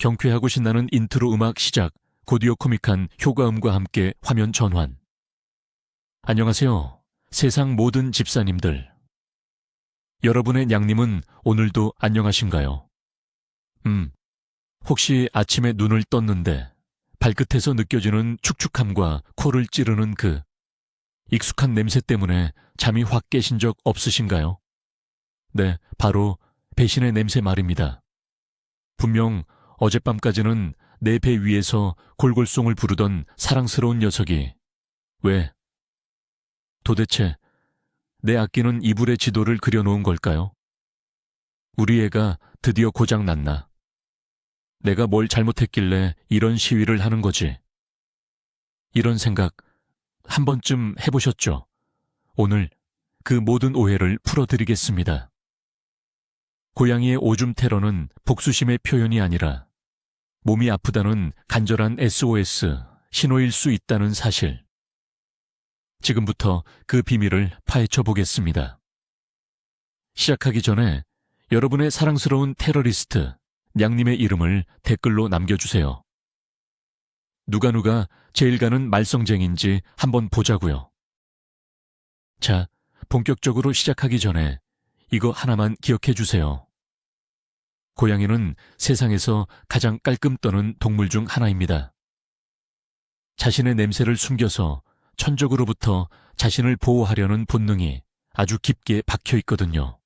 경쾌하고 신나는 인트로 음악 시작, 곧이어 코믹한 효과음과 함께 화면 전환. 안녕하세요. 세상 모든 집사님들. 여러분의 냥님은 오늘도 안녕하신가요? 혹시 아침에 눈을 떴는데 발끝에서 느껴지는 축축함과 코를 찌르는 그 익숙한 냄새 때문에 잠이 확 깨신 적 없으신가요? 네, 바로 배신의 냄새 말입니다. 분명 어젯밤까지는 내 배 위에서 골골송을 부르던 사랑스러운 녀석이 왜 도대체 내 아끼는 이불의 지도를 그려놓은 걸까요? 우리 애가 드디어 고장났나? 내가 뭘 잘못했길래 이런 시위를 하는 거지? 이런 생각 한 번쯤 해보셨죠? 오늘 그 모든 오해를 풀어드리겠습니다. 고양이의 오줌 테러는 복수심의 표현이 아니라 몸이 아프다는 간절한 SOS, 신호일 수 있다는 사실. 지금부터 그 비밀을 파헤쳐 보겠습니다. 시작하기 전에 여러분의 사랑스러운 테러리스트, 냥님의 이름을 댓글로 남겨주세요. 누가 제일 가는 말썽쟁인지 한번 보자고요. 자, 본격적으로 시작하기 전에 이거 하나만 기억해 주세요. 고양이는 세상에서 가장 깔끔 떠는 동물 중 하나입니다. 자신의 냄새를 숨겨서 천적으로부터 자신을 보호하려는 본능이 아주 깊게 박혀 있거든요.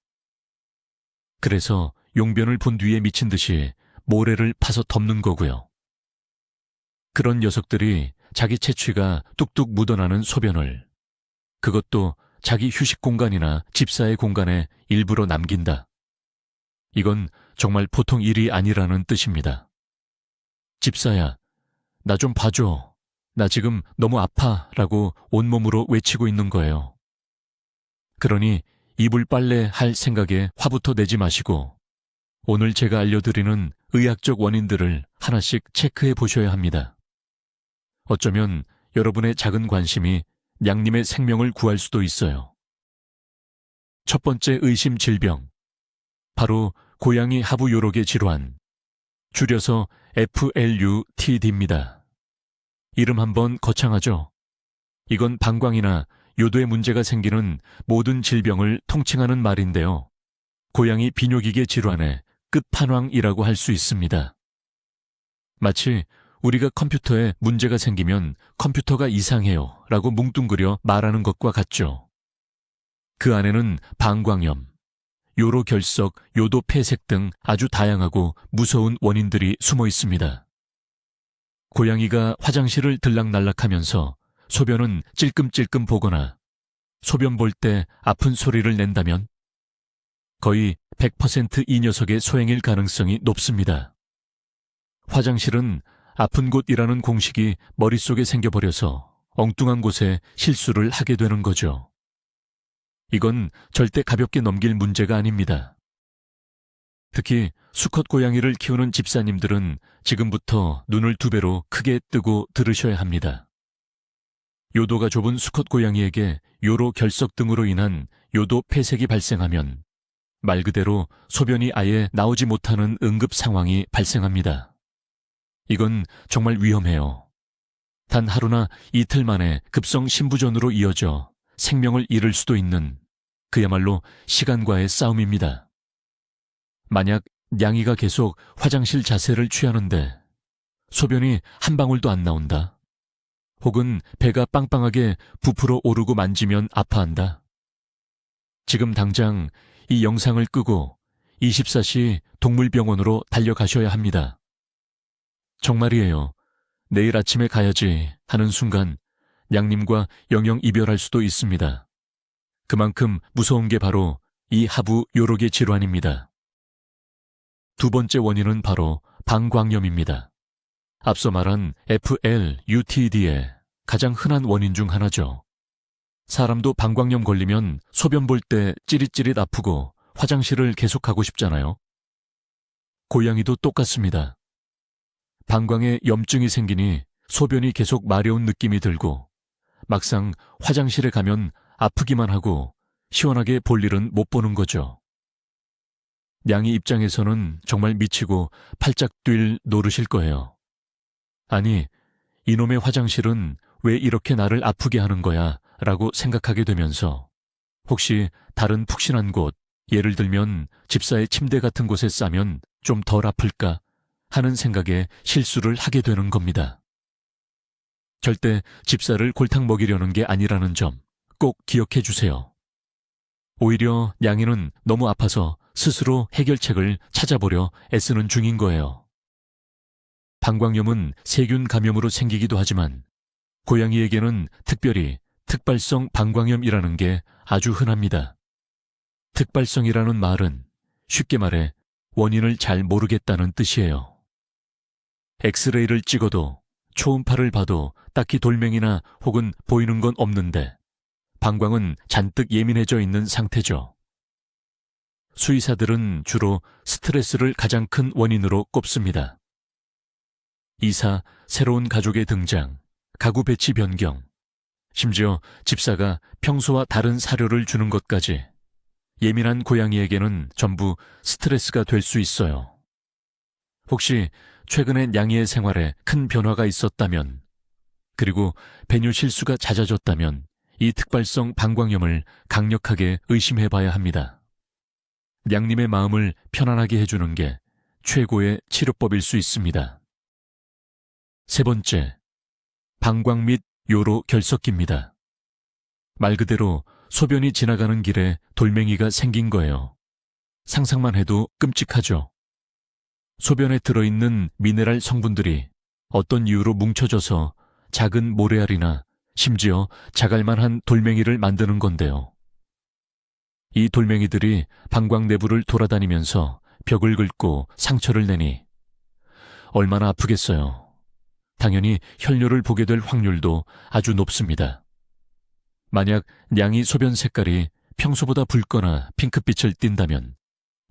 그래서 용변을 본 뒤에 미친 듯이 모래를 파서 덮는 거고요. 그런 녀석들이 자기 채취가 뚝뚝 묻어나는 소변을, 그것도 자기 휴식 공간이나 집사의 공간에 일부러 남긴다. 이건 정말 보통 일이 아니라는 뜻입니다. 집사야, 나 좀 봐줘. 나 지금 너무 아파 라고 온몸으로 외치고 있는 거예요. 그러니 이불 빨래 할 생각에 화부터 내지 마시고 오늘 제가 알려드리는 의학적 원인들을 하나씩 체크해 보셔야 합니다. 어쩌면 여러분의 작은 관심이 냥님의 생명을 구할 수도 있어요. 첫 번째 의심 질병, 바로 고양이 하부 요로계 질환, 줄여서 FLUTD입니다. 이름 한번 거창하죠? 이건 방광이나 요도에 문제가 생기는 모든 질병을 통칭하는 말인데요. 고양이 비뇨기계 질환의 끝판왕이라고 할 수 있습니다. 마치 우리가 컴퓨터에 문제가 생기면 컴퓨터가 이상해요 라고 뭉뚱그려 말하는 것과 같죠. 그 안에는 방광염, 요로 결석, 요도 폐색 등 아주 다양하고 무서운 원인들이 숨어 있습니다. 고양이가 화장실을 들락날락하면서 소변은 찔끔찔끔 보거나 소변 볼 때 아픈 소리를 낸다면 거의 100% 이 녀석의 소행일 가능성이 높습니다. 화장실은 아픈 곳이라는 공식이 머릿속에 생겨버려서 엉뚱한 곳에 실수를 하게 되는 거죠. 이건 절대 가볍게 넘길 문제가 아닙니다. 특히 수컷 고양이를 키우는 집사님들은 지금부터 눈을 두 배로 크게 뜨고 들으셔야 합니다. 요도가 좁은 수컷 고양이에게 요로 결석 등으로 인한 요도 폐색이 발생하면 말 그대로 소변이 아예 나오지 못하는 응급 상황이 발생합니다. 이건 정말 위험해요. 단 하루나 이틀 만에 급성 신부전으로 이어져 생명을 잃을 수도 있는 그야말로 시간과의 싸움입니다. 만약 냥이가 계속 화장실 자세를 취하는데 소변이 한 방울도 안 나온다. 혹은 배가 빵빵하게 부풀어 오르고 만지면 아파한다. 지금 당장 이 영상을 끄고 24시 동물병원으로 달려가셔야 합니다. 정말이에요. 내일 아침에 가야지 하는 순간 냥님과 영영 이별할 수도 있습니다. 그만큼 무서운 게 바로 이 하부 요로계 질환입니다. 두 번째 원인은 바로 방광염입니다. 앞서 말한 FLUTD의 가장 흔한 원인 중 하나죠. 사람도 방광염 걸리면 소변 볼 때 찌릿찌릿 아프고 화장실을 계속 가고 싶잖아요. 고양이도 똑같습니다. 방광에 염증이 생기니 소변이 계속 마려운 느낌이 들고 막상 화장실에 가면 아프기만 하고 시원하게 볼 일은 못 보는 거죠. 냥이 입장에서는 정말 미치고 팔짝 뛸 노릇일 거예요. 아니, 이놈의 화장실은 왜 이렇게 나를 아프게 하는 거야? 라고 생각하게 되면서 혹시 다른 푹신한 곳, 예를 들면 집사의 침대 같은 곳에 싸면 좀 덜 아플까 하는 생각에 실수를 하게 되는 겁니다. 절대 집사를 골탕 먹이려는 게 아니라는 점 꼭 기억해 주세요. 오히려 냥이는 너무 아파서 스스로 해결책을 찾아보려 애쓰는 중인 거예요. 방광염은 세균 감염으로 생기기도 하지만 고양이에게는 특별히 특발성 방광염이라는 게 아주 흔합니다. 특발성이라는 말은 쉽게 말해 원인을 잘 모르겠다는 뜻이에요. 엑스레이를 찍어도 초음파를 봐도 딱히 돌멩이나 혹은 보이는 건 없는데 방광은 잔뜩 예민해져 있는 상태죠. 수의사들은 주로 스트레스를 가장 큰 원인으로 꼽습니다. 이사, 새로운 가족의 등장, 가구 배치 변경, 심지어 집사가 평소와 다른 사료를 주는 것까지 예민한 고양이에게는 전부 스트레스가 될 수 있어요. 혹시 최근에 냥이의 생활에 큰 변화가 있었다면, 그리고 배뇨 실수가 잦아졌다면 이 특발성 방광염을 강력하게 의심해 봐야 합니다. 냥님의 마음을 편안하게 해주는 게 최고의 치료법일 수 있습니다. 세 번째, 방광 및 요로 결석기입니다. 말 그대로 소변이 지나가는 길에 돌멩이가 생긴 거예요. 상상만 해도 끔찍하죠. 소변에 들어있는 미네랄 성분들이 어떤 이유로 뭉쳐져서 작은 모래알이나 심지어 자갈만한 돌멩이를 만드는 건데요. 이 돌멩이들이 방광 내부를 돌아다니면서 벽을 긁고 상처를 내니 얼마나 아프겠어요. 당연히 혈뇨를 보게 될 확률도 아주 높습니다. 만약 냥이 소변 색깔이 평소보다 붉거나 핑크빛을 띈다면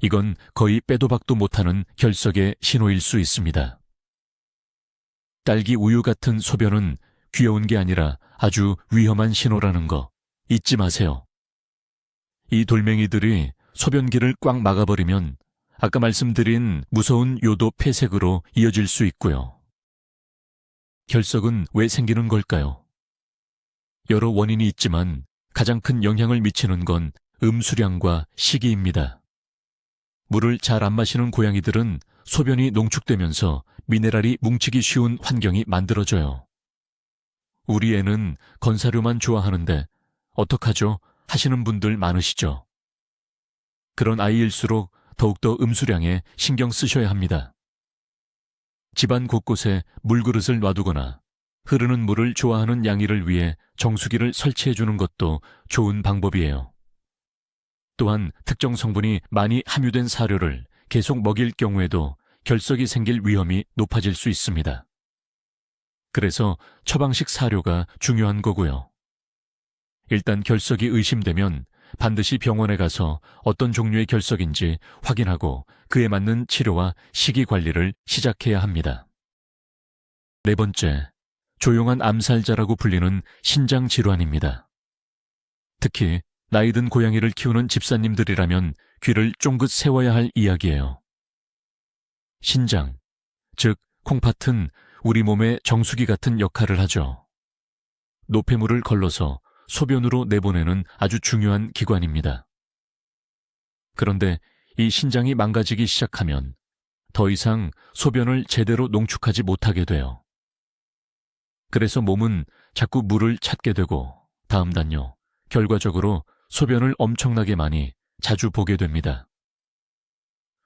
이건 거의 빼도 박도 못하는 결석의 신호일 수 있습니다. 딸기 우유 같은 소변은 귀여운 게 아니라 아주 위험한 신호라는 거 잊지 마세요. 이 돌멩이들이 소변기를 꽉 막아버리면 아까 말씀드린 무서운 요도 폐색으로 이어질 수 있고요. 결석은 왜 생기는 걸까요? 여러 원인이 있지만 가장 큰 영향을 미치는 건 음수량과 시기입니다. 물을 잘 안 마시는 고양이들은 소변이 농축되면서 미네랄이 뭉치기 쉬운 환경이 만들어져요. 우리 애는 건사료만 좋아하는데 어떡하죠? 하시는 분들 많으시죠? 그런 아이일수록 더욱더 음수량에 신경 쓰셔야 합니다. 집안 곳곳에 물그릇을 놔두거나 흐르는 물을 좋아하는 양이를 위해 정수기를 설치해 주는 것도 좋은 방법이에요. 또한 특정 성분이 많이 함유된 사료를 계속 먹일 경우에도 결석이 생길 위험이 높아질 수 있습니다. 그래서 처방식 사료가 중요한 거고요. 일단 결석이 의심되면 반드시 병원에 가서 어떤 종류의 결석인지 확인하고 그에 맞는 치료와 식이 관리를 시작해야 합니다. 네 번째, 조용한 암살자라고 불리는 신장 질환입니다. 특히 나이 든 고양이를 키우는 집사님들이라면 귀를 쫑긋 세워야 할 이야기예요. 신장, 즉 콩팥은 우리 몸의 정수기 같은 역할을 하죠. 노폐물을 걸러서 소변으로 내보내는 아주 중요한 기관입니다. 그런데 이 신장이 망가지기 시작하면 더 이상 소변을 제대로 농축하지 못하게 돼요. 그래서 몸은 자꾸 물을 찾게 되고 다음 단요, 결과적으로 소변을 엄청나게 많이 자주 보게 됩니다.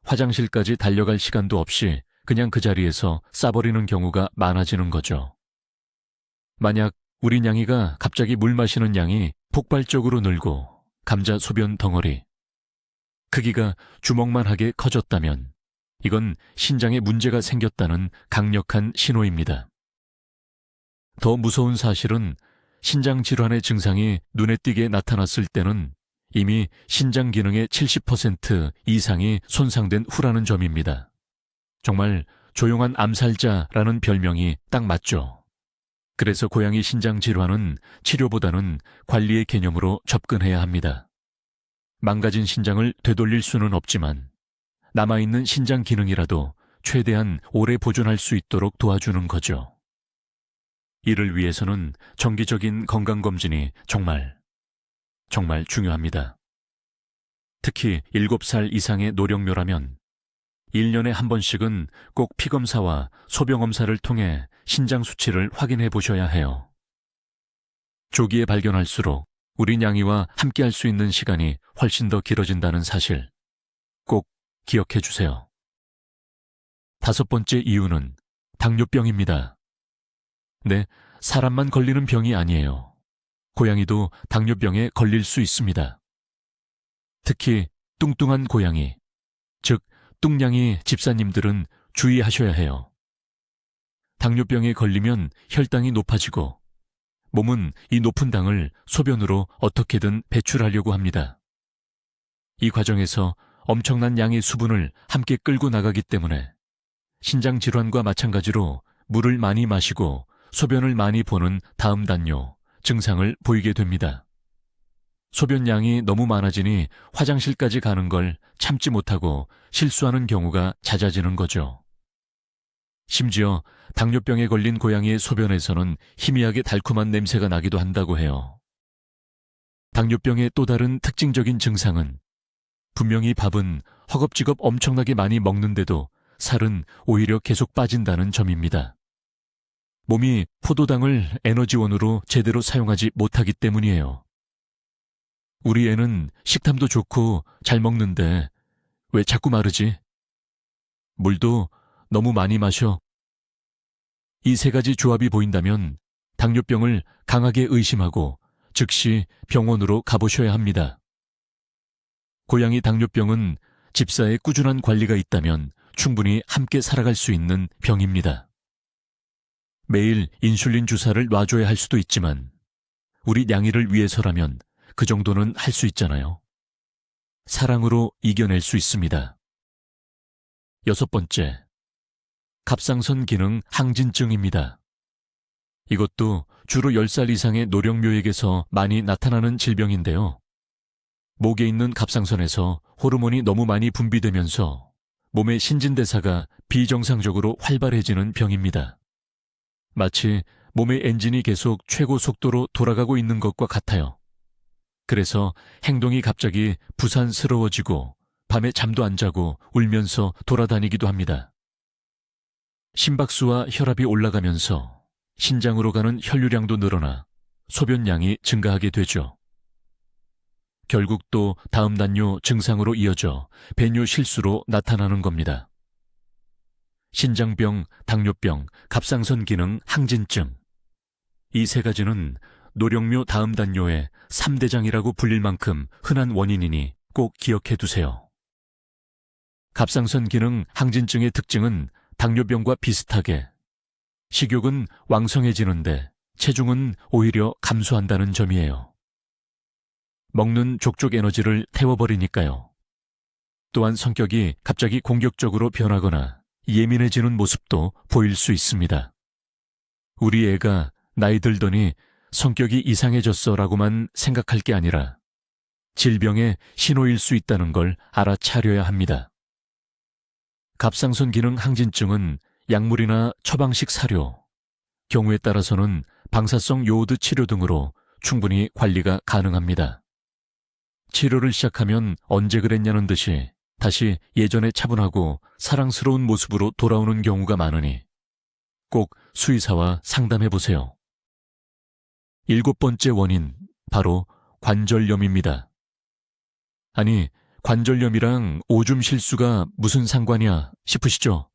화장실까지 달려갈 시간도 없이 그냥 그 자리에서 싸버리는 경우가 많아지는 거죠. 만약 우리 냥이가 갑자기 물 마시는 양이 폭발적으로 늘고 감자 소변 덩어리, 크기가 주먹만하게 커졌다면 이건 신장에 문제가 생겼다는 강력한 신호입니다. 더 무서운 사실은 신장 질환의 증상이 눈에 띄게 나타났을 때는 이미 신장 기능의 70% 이상이 손상된 후라는 점입니다. 정말 조용한 암살자라는 별명이 딱 맞죠. 그래서 고양이 신장 질환은 치료보다는 관리의 개념으로 접근해야 합니다. 망가진 신장을 되돌릴 수는 없지만 남아있는 신장 기능이라도 최대한 오래 보존할 수 있도록 도와주는 거죠. 이를 위해서는 정기적인 건강검진이 정말 중요합니다. 특히 7살 이상의 노령묘라면 1년에 한 번씩은 꼭 피검사와 소변검사를 통해 신장 수치를 확인해 보셔야 해요. 조기에 발견할수록 우리 냥이와 함께할 수 있는 시간이 훨씬 더 길어진다는 사실 꼭 기억해 주세요. 5번째 이유는 당뇨병입니다. 네, 사람만 걸리는 병이 아니에요. 고양이도 당뇨병에 걸릴 수 있습니다. 특히 뚱뚱한 고양이, 즉 뚱냥이 집사님들은 주의하셔야 해요. 당뇨병에 걸리면 혈당이 높아지고 몸은 이 높은 당을 소변으로 어떻게든 배출하려고 합니다. 이 과정에서 엄청난 양의 수분을 함께 끌고 나가기 때문에 신장 질환과 마찬가지로 물을 많이 마시고 소변을 많이 보는 다음 단뇨 증상을 보이게 됩니다. 소변량이 너무 많아지니 화장실까지 가는 걸 참지 못하고 실수하는 경우가 잦아지는 거죠. 심지어 당뇨병에 걸린 고양이의 소변에서는 희미하게 달콤한 냄새가 나기도 한다고 해요. 당뇨병의 또 다른 특징적인 증상은 분명히 밥은 허겁지겁 엄청나게 많이 먹는데도 살은 오히려 계속 빠진다는 점입니다. 몸이 포도당을 에너지원으로 제대로 사용하지 못하기 때문이에요. 우리 애는 식탐도 좋고 잘 먹는데 왜 자꾸 마르지? 물도 너무 많이 마셔. 이 3가지 조합이 보인다면 당뇨병을 강하게 의심하고 즉시 병원으로 가보셔야 합니다. 고양이 당뇨병은 집사의 꾸준한 관리가 있다면 충분히 함께 살아갈 수 있는 병입니다. 매일 인슐린 주사를 놔줘야 할 수도 있지만 우리 냥이를 위해서라면 그 정도는 할 수 있잖아요. 사랑으로 이겨낼 수 있습니다. 6번째, 갑상선 기능 항진증입니다. 이것도 주로 10살 이상의 노령묘에게서 많이 나타나는 질병인데요. 목에 있는 갑상선에서 호르몬이 너무 많이 분비되면서 몸의 신진대사가 비정상적으로 활발해지는 병입니다. 마치 몸의 엔진이 계속 최고 속도로 돌아가고 있는 것과 같아요. 그래서 행동이 갑자기 부산스러워지고 밤에 잠도 안 자고 울면서 돌아다니기도 합니다. 심박수와 혈압이 올라가면서 신장으로 가는 혈류량도 늘어나 소변량이 증가하게 되죠. 결국 또 다음 단뇨 증상으로 이어져 배뇨 실수로 나타나는 겁니다. 신장병, 당뇨병, 갑상선 기능 항진증. 이 3가지는 노령묘 다음 단뇨의 3대장이라고 불릴 만큼 흔한 원인이니 꼭 기억해 두세요. 갑상선 기능 항진증의 특징은 당뇨병과 비슷하게 식욕은 왕성해지는데 체중은 오히려 감소한다는 점이에요. 먹는 족족 에너지를 태워버리니까요. 또한 성격이 갑자기 공격적으로 변하거나 예민해지는 모습도 보일 수 있습니다. 우리 애가 나이 들더니 성격이 이상해졌어라고만 생각할 게 아니라 질병의 신호일 수 있다는 걸 알아차려야 합니다. 갑상선 기능 항진증은 약물이나 처방식 사료, 경우에 따라서는 방사성 요오드 치료 등으로 충분히 관리가 가능합니다. 치료를 시작하면 언제 그랬냐는 듯이 다시 예전의 차분하고 사랑스러운 모습으로 돌아오는 경우가 많으니 꼭 수의사와 상담해보세요. 7번째 원인, 바로 관절염입니다. 아니, 관절염이랑 오줌 실수가 무슨 상관이야 싶으시죠?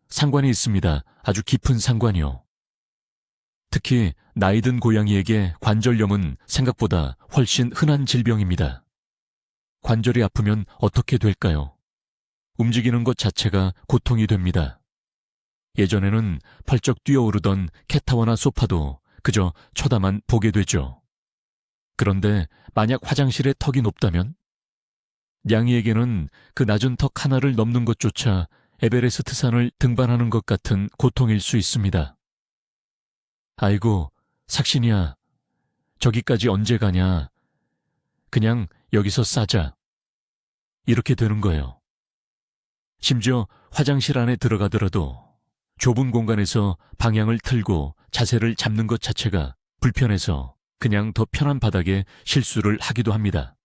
상관이 있습니다. 아주 깊은 상관이요. 특히 나이 든 고양이에게 관절염은 생각보다 훨씬 흔한 질병입니다. 관절이 아프면 어떻게 될까요? 움직이는 것 자체가 고통이 됩니다. 예전에는 펄쩍 뛰어오르던 캣타워나 소파도 그저 쳐다만 보게 되죠. 그런데 만약 화장실에 턱이 높다면? 냥이에게는 그 낮은 턱 하나를 넘는 것조차 에베레스트 산을 등반하는 것 같은 고통일 수 있습니다. 아이고, 삭신이야. 저기까지 언제 가냐. 그냥 여기서 싸자. 이렇게 되는 거예요. 심지어 화장실 안에 들어가더라도 좁은 공간에서 방향을 틀고 자세를 잡는 것 자체가 불편해서 그냥 더 편한 바닥에 실수를 하기도 합니다.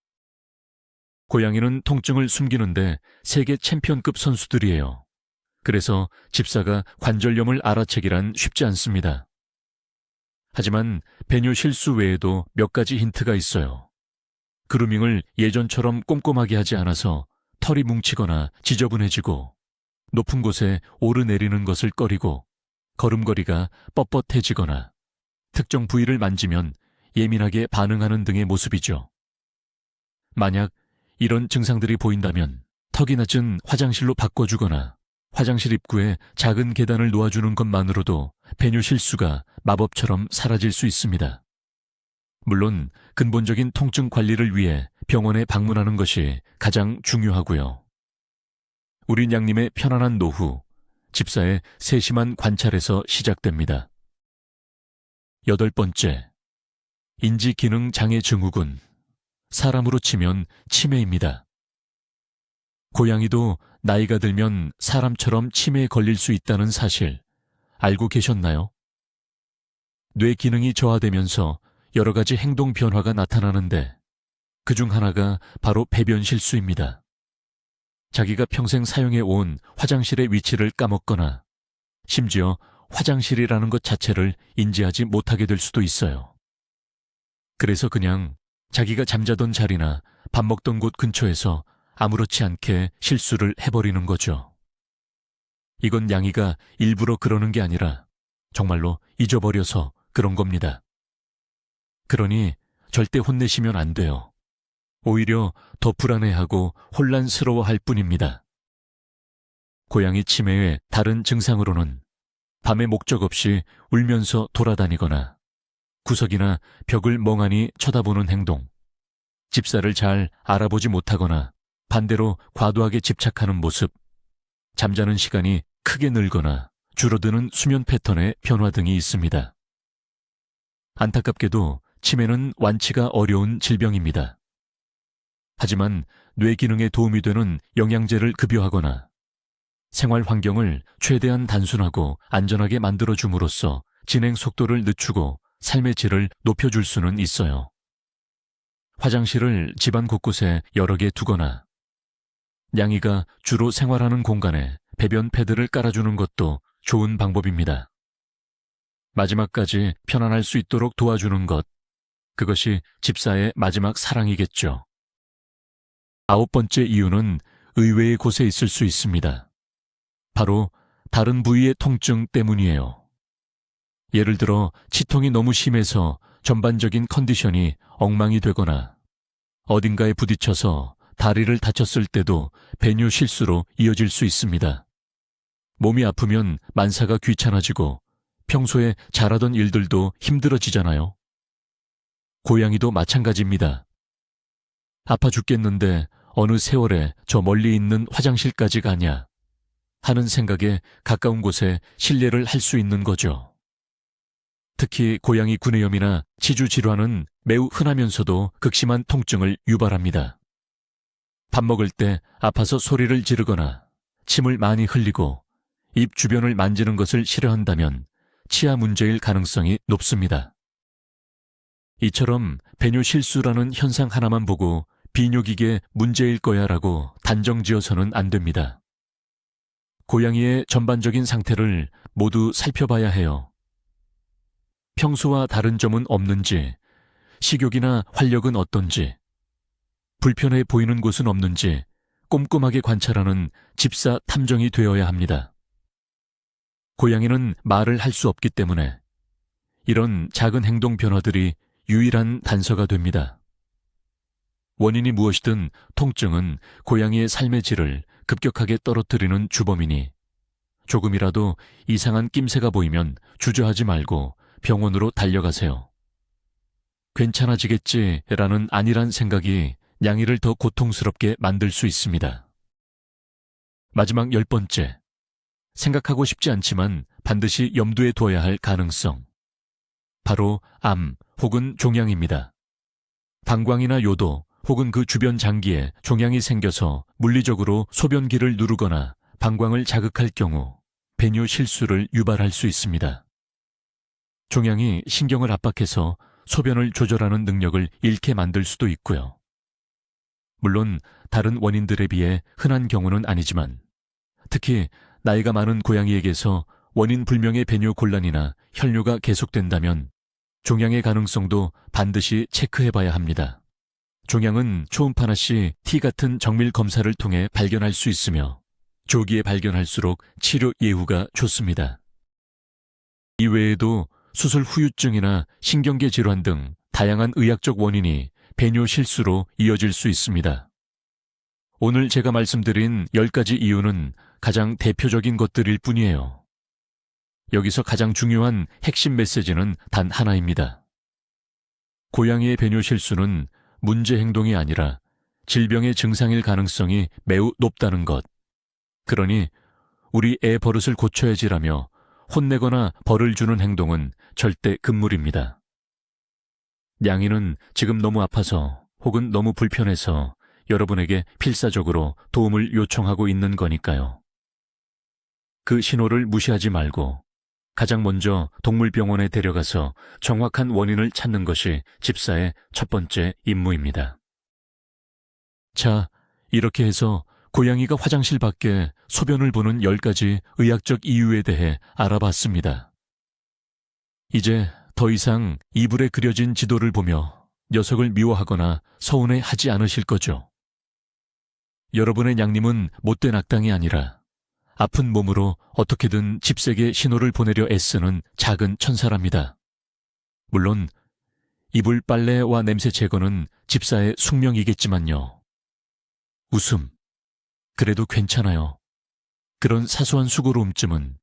고양이는 통증을 숨기는데 세계 챔피언급 선수들이에요. 그래서 집사가 관절염을 알아채기란 쉽지 않습니다. 하지만 배뇨 실수 외에도 몇 가지 힌트가 있어요. 그루밍을 예전처럼 꼼꼼하게 하지 않아서 털이 뭉치거나 지저분해지고 높은 곳에 오르내리는 것을 꺼리고 걸음걸이가 뻣뻣해지거나 특정 부위를 만지면 예민하게 반응하는 등의 모습이죠. 만약 이런 증상들이 보인다면 턱이 낮은 화장실로 바꿔주거나 화장실 입구에 작은 계단을 놓아주는 것만으로도 배뇨 실수가 마법처럼 사라질 수 있습니다. 물론 근본적인 통증 관리를 위해 병원에 방문하는 것이 가장 중요하고요. 우리 냥님의 편안한 노후, 집사의 세심한 관찰에서 시작됩니다. 8번째, 인지기능 장애 증후군, 사람으로 치면 치매입니다. 고양이도 나이가 들면 사람처럼 치매에 걸릴 수 있다는 사실 알고 계셨나요? 뇌 기능이 저하되면서 여러 가지 행동 변화가 나타나는데 그중 하나가 바로 배변 실수입니다. 자기가 평생 사용해 온 화장실의 위치를 까먹거나 심지어 화장실이라는 것 자체를 인지하지 못하게 될 수도 있어요. 그래서 그냥 자기가 잠자던 자리나 밥 먹던 곳 근처에서 아무렇지 않게 실수를 해버리는 거죠. 이건 냥이가 일부러 그러는 게 아니라 정말로 잊어버려서 그런 겁니다. 그러니 절대 혼내시면 안 돼요. 오히려 더 불안해하고 혼란스러워할 뿐입니다. 고양이 치매의 다른 증상으로는 밤에 목적 없이 울면서 돌아다니거나 구석이나 벽을 멍하니 쳐다보는 행동, 집사를 잘 알아보지 못하거나 반대로 과도하게 집착하는 모습, 잠자는 시간이 크게 늘거나 줄어드는 수면 패턴의 변화 등이 있습니다. 안타깝게도 치매는 완치가 어려운 질병입니다. 하지만 뇌 기능에 도움이 되는 영양제를 급여하거나 생활 환경을 최대한 단순하고 안전하게 만들어줌으로써 진행 속도를 늦추고 삶의 질을 높여줄 수는 있어요. 화장실을 집안 곳곳에 여러 개 두거나 냥이가 주로 생활하는 공간에 배변 패드를 깔아주는 것도 좋은 방법입니다. 마지막까지 편안할 수 있도록 도와주는 것, 그것이 집사의 마지막 사랑이겠죠. 9번째 이유는 의외의 곳에 있을 수 있습니다. 바로 다른 부위의 통증 때문이에요. 예를 들어 치통이 너무 심해서 전반적인 컨디션이 엉망이 되거나 어딘가에 부딪혀서 다리를 다쳤을 때도 배뇨 실수로 이어질 수 있습니다. 몸이 아프면 만사가 귀찮아지고 평소에 잘하던 일들도 힘들어지잖아요. 고양이도 마찬가지입니다. 아파 죽겠는데 어느 세월에 저 멀리 있는 화장실까지 가냐 하는 생각에 가까운 곳에 실례를 할 수 있는 거죠. 특히 고양이 구내염이나 치주 질환은 매우 흔하면서도 극심한 통증을 유발합니다. 밥 먹을 때 아파서 소리를 지르거나 침을 많이 흘리고 입 주변을 만지는 것을 싫어한다면 치아 문제일 가능성이 높습니다. 이처럼 배뇨 실수라는 현상 하나만 보고 비뇨기계 문제일 거야 라고 단정지어서는 안 됩니다. 고양이의 전반적인 상태를 모두 살펴봐야 해요. 평소와 다른 점은 없는지, 식욕이나 활력은 어떤지, 불편해 보이는 곳은 없는지 꼼꼼하게 관찰하는 집사 탐정이 되어야 합니다. 고양이는 말을 할 수 없기 때문에 이런 작은 행동 변화들이 유일한 단서가 됩니다. 원인이 무엇이든 통증은 고양이의 삶의 질을 급격하게 떨어뜨리는 주범이니 조금이라도 이상한 낌새가 보이면 주저하지 말고 병원으로 달려가세요. 괜찮아지겠지라는 안일한 생각이 냥이를 더 고통스럽게 만들 수 있습니다. 마지막 10번째, 생각하고 싶지 않지만 반드시 염두에 둬야 할 가능성. 바로 암 혹은 종양입니다. 방광이나 요도 혹은 그 주변 장기에 종양이 생겨서 물리적으로 소변기를 누르거나 방광을 자극할 경우 배뇨 실수를 유발할 수 있습니다. 종양이 신경을 압박해서 소변을 조절하는 능력을 잃게 만들 수도 있고요. 물론 다른 원인들에 비해 흔한 경우는 아니지만 특히 나이가 많은 고양이에게서 원인 불명의 배뇨 곤란이나 혈뇨가 계속된다면 종양의 가능성도 반드시 체크해봐야 합니다. 종양은 초음파나 CT 같은 정밀 검사를 통해 발견할 수 있으며 조기에 발견할수록 치료 예후가 좋습니다. 이외에도 수술 후유증이나 신경계 질환 등 다양한 의학적 원인이 배뇨 실수로 이어질 수 있습니다. 오늘 제가 말씀드린 10가지 이유는 가장 대표적인 것들일 뿐이에요. 여기서 가장 중요한 핵심 메시지는 단 하나입니다. 고양이의 배뇨 실수는 문제 행동이 아니라 질병의 증상일 가능성이 매우 높다는 것. 그러니 우리 애 버릇을 고쳐야지라며 혼내거나 벌을 주는 행동은 절대 금물입니다. 냥이는 지금 너무 아파서 혹은 너무 불편해서 여러분에게 필사적으로 도움을 요청하고 있는 거니까요. 그 신호를 무시하지 말고 가장 먼저 동물병원에 데려가서 정확한 원인을 찾는 것이 집사의 첫 번째 임무입니다. 자, 이렇게 해서 고양이가 화장실 밖에 소변을 보는 10가지 의학적 이유에 대해 알아봤습니다. 이제 더 이상 이불에 그려진 지도를 보며 녀석을 미워하거나 서운해하지 않으실 거죠. 여러분의 냥님은 못된 악당이 아니라 아픈 몸으로 어떻게든 집세계 신호를 보내려 애쓰는 작은 천사랍니다. 물론 이불 빨래와 냄새 제거는 집사의 숙명이겠지만요. 웃음, 그래도 괜찮아요. 그런 사소한 수고로움쯤은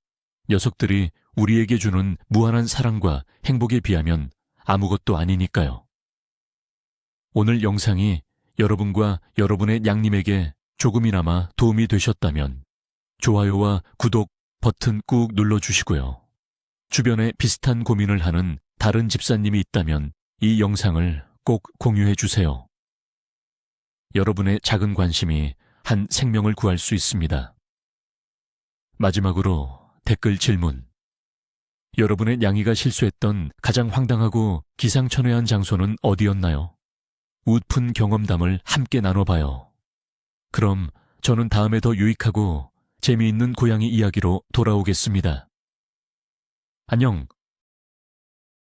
녀석들이 우리에게 주는 무한한 사랑과 행복에 비하면 아무것도 아니니까요. 오늘 영상이 여러분과 여러분의 냥님에게 조금이나마 도움이 되셨다면 좋아요와 구독 버튼 꾹 눌러주시고요. 주변에 비슷한 고민을 하는 다른 집사님이 있다면 이 영상을 꼭 공유해 주세요. 여러분의 작은 관심이 한 생명을 구할 수 있습니다. 마지막으로 댓글 질문. 여러분의 냥이가 실수했던 가장 황당하고 기상천외한 장소는 어디였나요? 웃픈 경험담을 함께 나눠봐요. 그럼 저는 다음에 더 유익하고 재미있는 고양이 이야기로 돌아오겠습니다. 안녕.